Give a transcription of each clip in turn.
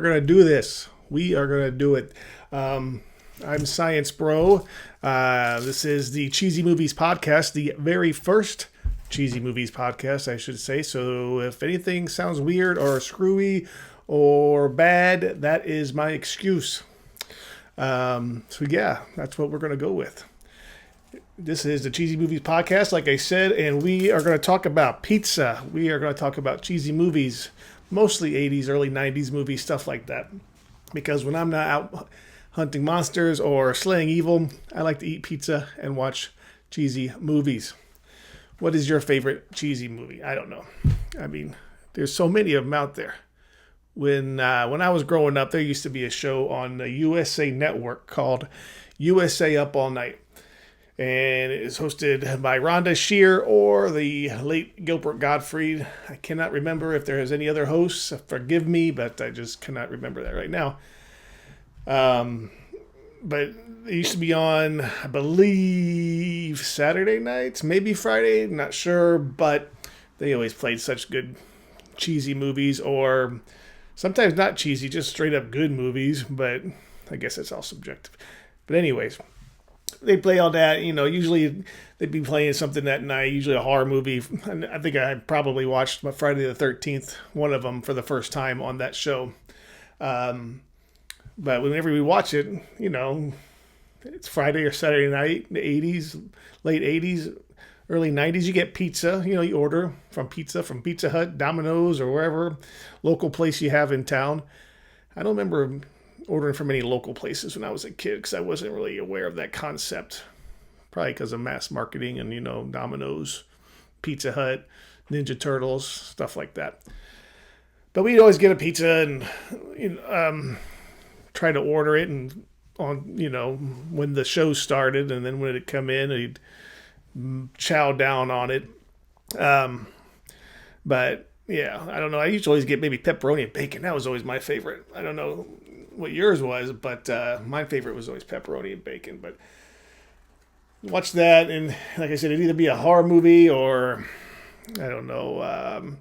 going to do this. We are going to do it. I'm Science Bro. This is the Cheesy Movies Podcast, the very first Cheesy Movies Podcast, I should say. So if anything sounds weird or screwy or bad, that is my excuse. So yeah, that's what we're going to go with. This is the Cheesy Movies Podcast, like I said, and we are going to talk about pizza. We are going to talk about cheesy movies, mostly 80s, early 90s movies, stuff like that. Because when I'm not out hunting monsters or slaying evil, I like to eat pizza and watch cheesy movies. What is your favorite cheesy movie? I don't know. I mean, there's so many of them out there. When I was growing up, there used to be a show on the USA Network called USA Up All Night. And it is hosted by Rhonda Shear or the late Gilbert Gottfried. I cannot remember if there is any other hosts. Forgive me, but I just cannot remember that right now. But it used to be on, I believe, Saturday nights, maybe Friday, not sure. But they always played such good cheesy movies, or sometimes not cheesy, just straight up good movies. But I guess it's all subjective. But anyways, they play all that, usually they'd be playing something that night, usually a horror movie. And I think I probably watched Friday the 13th, one of them, for the first time on that show. But whenever we watch it, it's Friday or Saturday night, the 80s, late 80s, early 90s, you get pizza. You order from Pizza Hut, Domino's, or wherever local place you have in town. I don't remember ordering from any local places when I was a kid because I wasn't really aware of that concept. Probably because of mass marketing and, Domino's, Pizza Hut, Ninja Turtles, stuff like that. But we'd always get a pizza and try to order it and when the show started, and then when it'd come in, he'd chow down on it. But yeah, I don't know. I used to always get maybe pepperoni and bacon. That was always my favorite. I don't know what yours was, but my favorite was always pepperoni and bacon. But watch that, and like I said, it'd either be a horror movie or I don't know,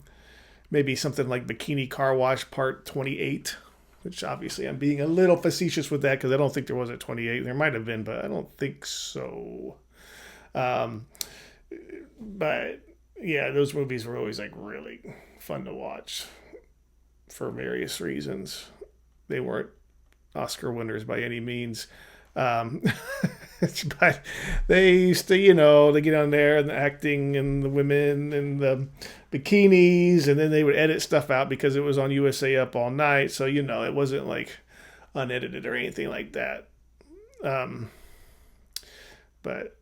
maybe something like Bikini Car Wash Part 28, which obviously I'm being a little facetious with that because I don't think there was a 28. There might have been, but I don't think so. But yeah, those movies were always like really fun to watch for various reasons. They weren't Oscar winners by any means. But they used to, they get on there and the acting and the women and the bikinis, and then they would edit stuff out because it was on USA Up All Night. So, it wasn't like unedited or anything like that. But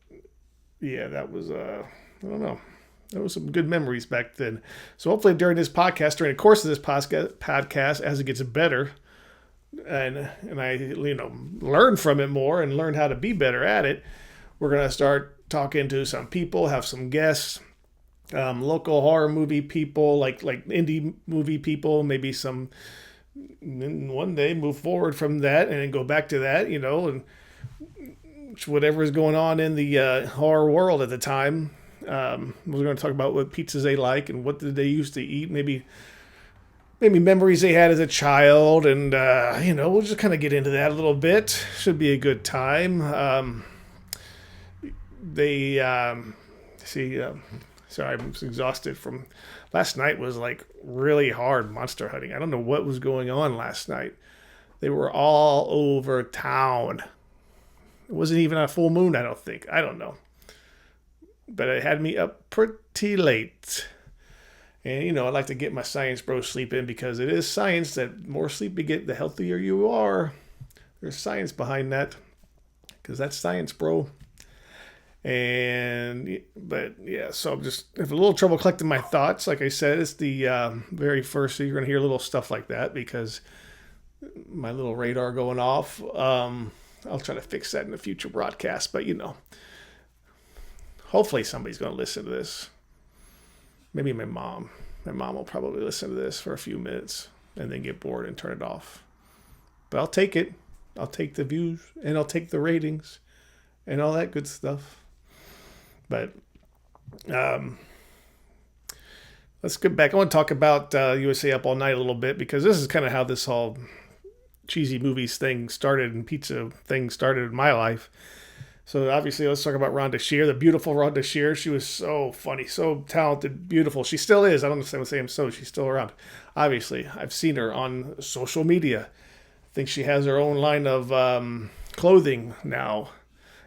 yeah, that was, I don't know. There was some good memories back then. So hopefully during the course of this podcast, as it gets better, and I learn from it more and learn how to be better at it, we're going to start talking to some people, have some guests, local horror movie people, like indie movie people, maybe some, one day move forward from that and then go back to that, and whatever is going on in the horror world at the time. We're going to talk about what pizzas they like and what did they used to eat, maybe memories they had as a child, and we'll just kind of get into that a little bit. Should be a good time. Sorry, I'm exhausted from last night. Was like really hard monster hunting. I don't know what was going on last night. They were all over town. It wasn't even a full moon, I don't think. I don't know. But it had me up pretty late. And, I like to get my Science Bro sleep in because it is science that the more sleep you get, the healthier you are. There's science behind that because that's Science Bro. But yeah, so I'm just have a little trouble collecting my thoughts. Like I said, it's the very first, so you're going to hear little stuff like that because my little radar going off. I'll try to fix that in a future broadcast, but hopefully somebody's going to listen to this. Maybe my mom. My mom will probably listen to this for a few minutes and then get bored and turn it off. But I'll take it. I'll take the views and I'll take the ratings and all that good stuff. But let's get back. I want to talk about USA Up All Night a little bit because this is kind of how this all cheesy movies thing started and pizza thing started in my life. So obviously, let's talk about Rhonda Shear, the beautiful Rhonda Shear. She was so funny, so talented, beautiful. She still is. I don't understand what saying so. She's still around. Obviously, I've seen her on social media. I think she has her own line of clothing now,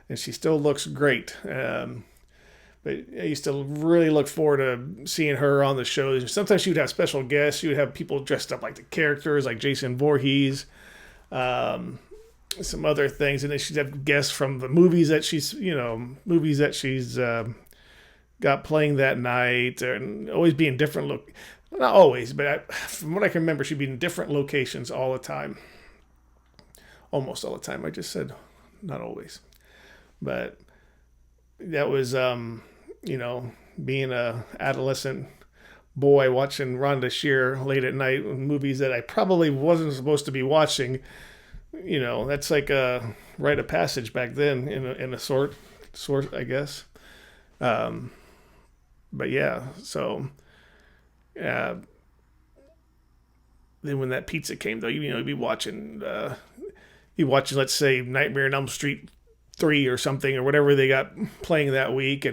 and she still looks great. But I used to really look forward to seeing her on the shows. Sometimes she would have special guests. She would have people dressed up like the characters, like Jason Voorhees. Some other things, and then she'd have guests from the movies that she's got playing that night, and always be in different not always, but from what I can remember, she'd be in different locations all the time, almost all the time. I just said not always, but that was being a adolescent boy watching Rhonda Shear late at night in movies that I probably wasn't supposed to be watching. That's like a rite of passage back then in a sort, I guess. But yeah, so then when that pizza came, though, you'd be watching, let's say, Nightmare on Elm Street 3 or something, or whatever they got playing that week,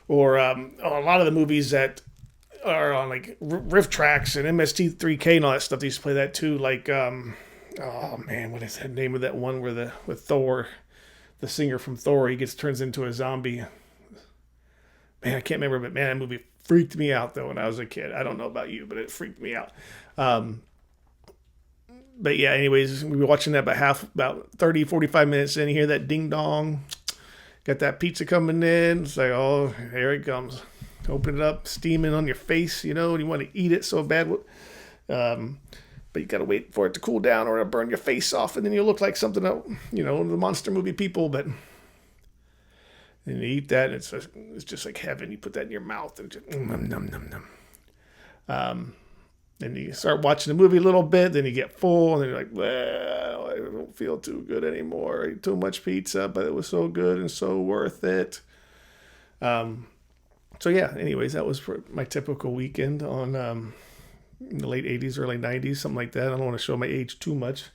or a lot of the movies that are on like riff tracks and MST3K and all that stuff. They used to play that too, like. Oh man, what is the name of that one with Thor, the singer from Thor, he turns into a zombie. Man, I can't remember, but man, that movie freaked me out though when I was a kid. I don't know about you, but it freaked me out. But yeah, anyways, we were watching that about 30, 45 minutes in, you hear that ding dong, got that pizza coming in. It's like, oh, here it comes. Open it up, steaming on your face, and you want to eat it so bad. But you got to wait for it to cool down or it'll burn your face off, and then you look like something else, the monster movie people. But then you eat that, and it's just like heaven. You put that in your mouth and just num num num num. Then you start watching the movie a little bit, then you get full, and then you're like, well, I don't feel too good anymore. I ate too much pizza, but it was so good and so worth it. So yeah, anyways, that was my typical weekend on in the late 80s, early 90s, something like that. I don't want to show my age too much,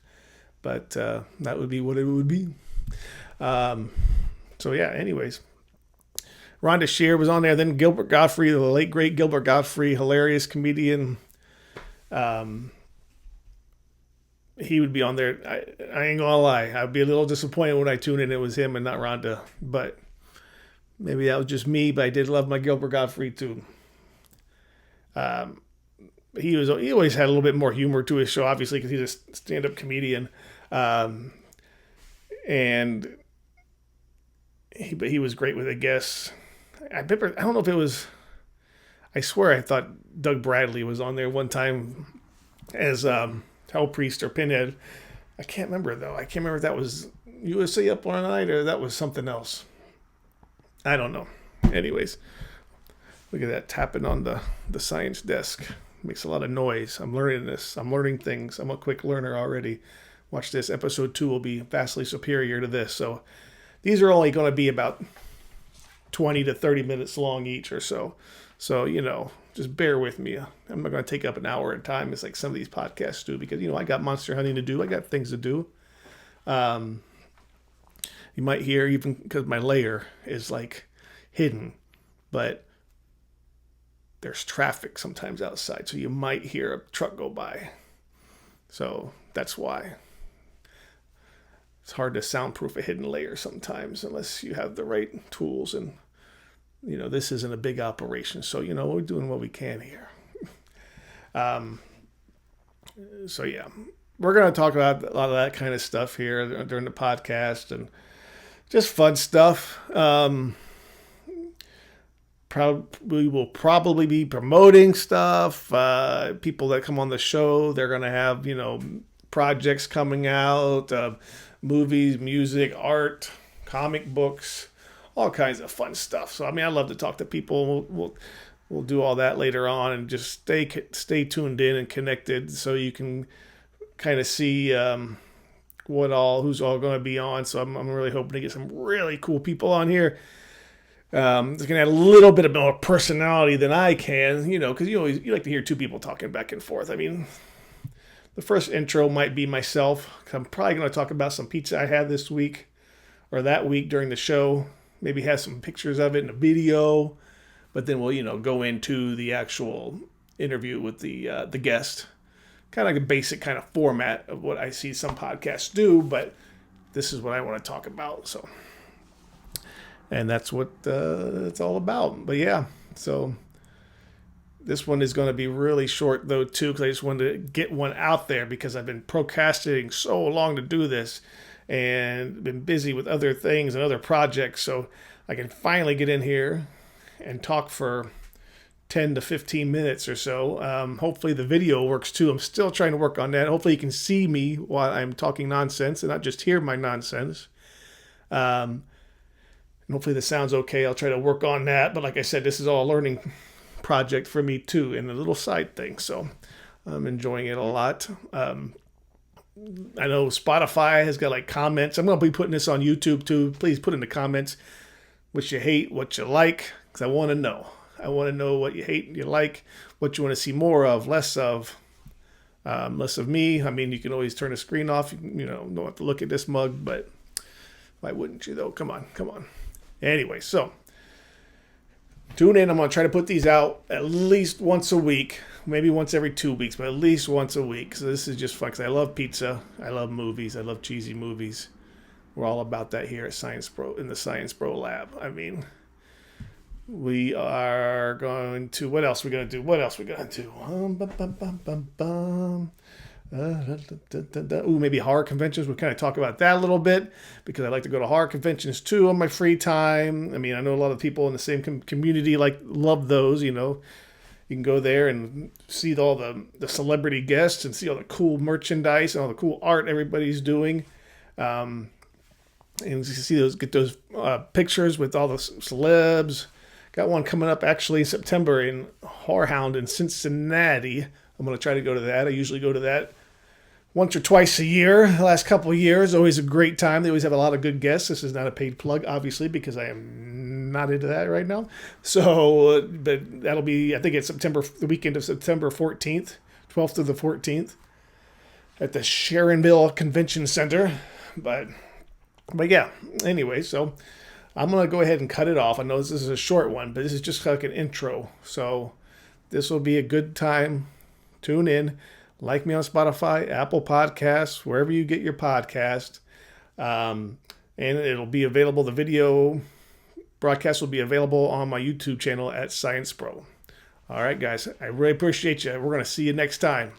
but that would be what it would be. So yeah, anyways. Rhonda Shear was on there. Then Gilbert Gottfried, the late, great Gilbert Gottfried, hilarious comedian. He would be on there. I ain't gonna lie. I'd be a little disappointed when I tuned in. It was him and not Rhonda. But maybe that was just me, but I did love my Gilbert Gottfried too. He always had a little bit more humor to his show, obviously, because he's a stand-up comedian, but he was great with the guests. I don't know if it was. I swear I thought Doug Bradley was on there one time as Hell Priest or Pinhead. I can't remember though. I can't remember if that was USA Up All Night or that was something else. I don't know. Anyways, look at that tapping on the science desk. Makes a lot of noise. I'm learning this. I'm learning things. I'm a quick learner already. Watch this. Episode 2 will be vastly superior to this. So these are only going to be about 20 to 30 minutes long each or so. So, just bear with me. I'm not going to take up an hour at a time. It's like some of these podcasts do because, I got monster hunting to do. I got things to do. You might hear, even because my layer is like hidden, but there's traffic sometimes outside, so you might hear a truck go by. So that's why. It's hard to soundproof a hidden layer sometimes unless you have the right tools. And, this isn't a big operation. So, we're doing what we can here. So, yeah. We're going to talk about a lot of that kind of stuff here during the podcast and just fun stuff. We will probably be promoting stuff. People that come on the show, they're going to have, projects coming out, movies, music, art, comic books, all kinds of fun stuff. So, I love to talk to people. We'll do all that later on and just stay tuned in and connected so you can kind of see who's all going to be on. So I'm really hoping to get some really cool people on here. It's going to have a little bit of more personality than I can, because you like to hear two people talking back and forth. the first intro might be myself. I'm probably going to talk about some pizza I had this week or that week during the show. Maybe have some pictures of it in a video, but then we'll go into the actual interview with the guest. Kind of like a basic kind of format of what I see some podcasts do, but this is what I want to talk about. So, and that's what it's all about. But yeah, so this one is going to be really short though too, because I just wanted to get one out there because I've been procrastinating so long to do this and been busy with other things and other projects. So I can finally get in here and talk for 10 to 15 minutes or so. Hopefully the video works too. I'm still trying to work on that. Hopefully you can see me while I'm talking nonsense and not just hear my nonsense. And hopefully the sound's okay. I'll try to work on that. But like I said, this is all a learning project for me too, and a little side thing. So I'm enjoying it a lot. I know Spotify has got like comments. I'm going to be putting this on YouTube too. Please put in the comments what you hate, what you like, because I want to know. I want to know what you hate and you like, what you want to see more of, less of me. I mean, you can always turn the screen off. You don't have to look at this mug, but why wouldn't you though? Come on. Anyway, so tune in. I'm going to try to put these out at least once a week, maybe once every 2 weeks, but at least once a week. So this is just fun because I love pizza. I love movies. I love cheesy movies. We're all about that here at Science Pro, in the Science Pro Lab. I mean, we are going to, what else we going to do? Maybe horror conventions. We'll kind of talk about that a little bit because I like to go to horror conventions too on my free time. I mean, I know a lot of people in the same community love those. You can go there and see all the celebrity guests and see all the cool merchandise and all the cool art everybody's doing. And get those pictures with all the celebs. Got one coming up actually in September in Horrorhound in Cincinnati. I'm going to try to go to that. I usually go to that once or twice a year. The last couple of years, always a great time. They always have a lot of good guests. This is not a paid plug, obviously, because I am not into that right now. So, but that'll be, I think it's the weekend of September 14th, 12th to the 14th at the Sharonville Convention Center. But yeah, anyway, so I'm going to go ahead and cut it off. I know this is a short one, but this is just like an intro. So this will be a good time. Tune in. Like me on Spotify, Apple Podcasts, wherever you get your podcast. And it'll be available. The video broadcast will be available on my YouTube channel at Science Pro. All right, guys. I really appreciate you. We're going to see you next time.